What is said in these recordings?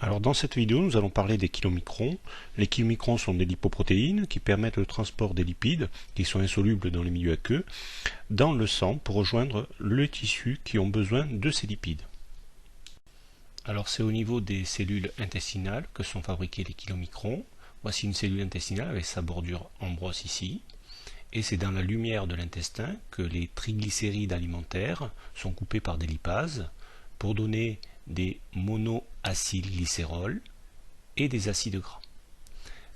Alors dans cette vidéo, nous allons parler des kilomicrons. Les kilomicrons sont des lipoprotéines qui permettent le transport des lipides, qui sont insolubles dans les milieux aqueux, dans le sang pour rejoindre les tissus qui ont besoin de ces lipides. Alors c'est au niveau des cellules intestinales que sont fabriqués les kilomicrons. Voici une cellule intestinale avec sa bordure en brosse ici. Et c'est dans la lumière de l'intestin que les triglycérides alimentaires sont coupés par des lipases pour donner des monoacylglycérols et des acides gras.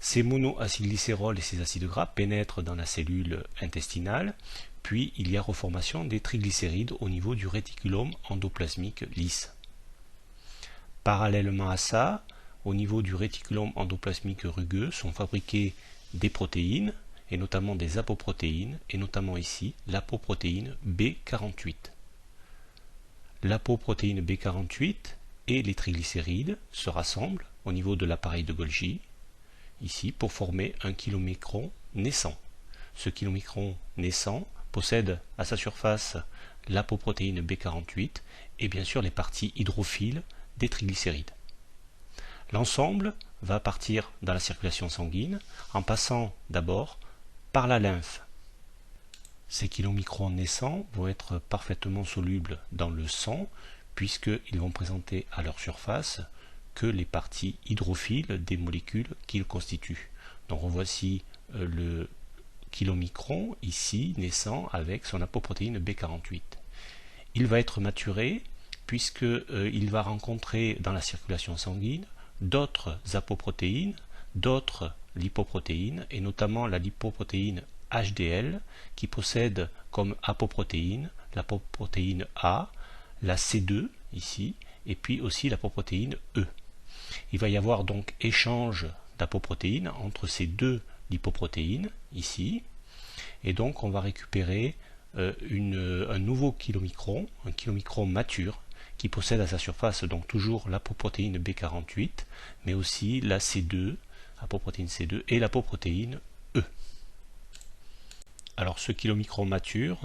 Ces monoacylglycérols et ces acides gras pénètrent dans la cellule intestinale, puis il y a reformation des triglycérides au niveau du réticulum endoplasmique lisse. Parallèlement à ça, au niveau du réticulum endoplasmique rugueux sont fabriquées des protéines, et notamment des apoprotéines, et notamment ici l'apoprotéine B48. L'apoprotéine B48 et les triglycérides se rassemblent au niveau de l'appareil de Golgi, ici, pour former un kilomicron naissant. Ce kilomicron naissant possède à sa surface l'apoprotéine B48 et bien sûr les parties hydrophiles des triglycérides. L'ensemble va partir dans la circulation sanguine en passant d'abord par la lymphe. Ces kilomicrons naissants vont être parfaitement solubles dans le sang puisqu'ils vont présenter à leur surface que les parties hydrophiles des molécules qu'ils constituent. Donc voici le kilomicron ici naissant avec son apoprotéine B48. Il va être maturé puisqu'il va rencontrer dans la circulation sanguine d'autres apoprotéines, d'autres lipoprotéines et notamment la lipoprotéine HDL qui possède comme apoprotéine l'apoprotéine A, la C2 ici et puis aussi l'apoprotéine E. Il va y avoir donc échange d'apoprotéines entre ces deux lipoprotéines ici et donc on va récupérer un nouveau kilomicron, un kilomicron mature qui possède à sa surface donc toujours l'apoprotéine B48 mais aussi la C2, apoprotéine C2 et l'apoprotéine E. Alors ce kilomicron mature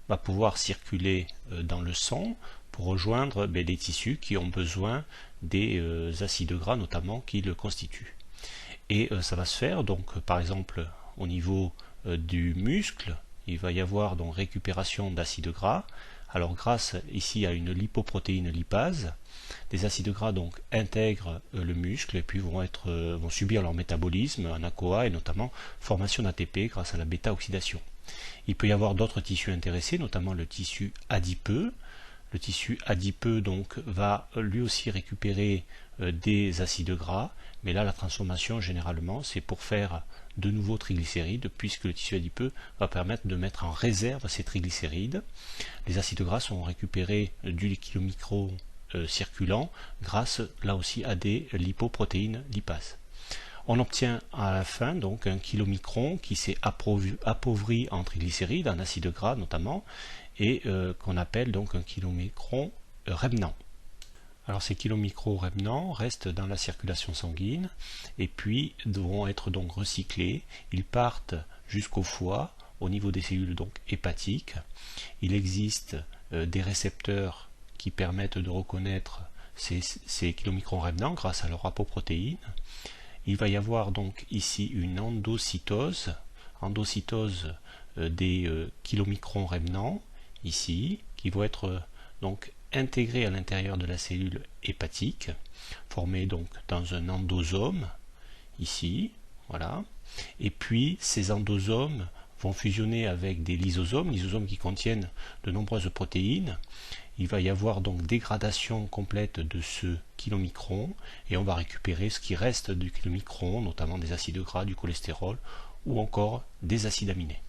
va pouvoir circuler dans le sang pour rejoindre les tissus qui ont besoin des acides gras notamment qui le constituent. Et ça va se faire donc par exemple au niveau du muscle, il va y avoir donc récupération d'acides gras. Alors grâce ici à une lipoprotéine lipase, les acides gras donc intègrent le muscle et puis vont subir leur métabolisme en ACOA et notamment formation d'ATP grâce à la bêta-oxydation. Il peut y avoir d'autres tissus intéressés, notamment le tissu adipeux. Le tissu adipeux donc va lui aussi récupérer des acides gras, mais là la transformation généralement c'est pour faire de nouveaux triglycérides puisque le tissu adipeux va permettre de mettre en réserve ces triglycérides. Les acides gras sont récupérés du kilomicron circulant grâce là aussi à des lipoprotéines lipases. On obtient à la fin donc un kilomicron qui s'est appauvri en triglycérides, en acides gras notamment, et qu'on appelle donc un kilomicron rémanent. Alors ces kilomicrons rémanents restent dans la circulation sanguine et puis devront être donc recyclés. Ils partent jusqu'au foie au niveau des cellules donc hépatiques. Il existe des récepteurs qui permettent de reconnaître ces kilomicrons rémanents grâce à leur apoprotéine. Il va y avoir donc ici une endocytose des kilomicrons rémanents ici qui vont être donc intégrés à l'intérieur de la cellule hépatique, formés donc dans un endosome ici, voilà. Et puis ces endosomes vont fusionner avec des lysosomes qui contiennent de nombreuses protéines. Il va y avoir donc dégradation complète de ce kilomicron et on va récupérer ce qui reste du kilomicron, notamment des acides gras, du cholestérol ou encore des acides aminés.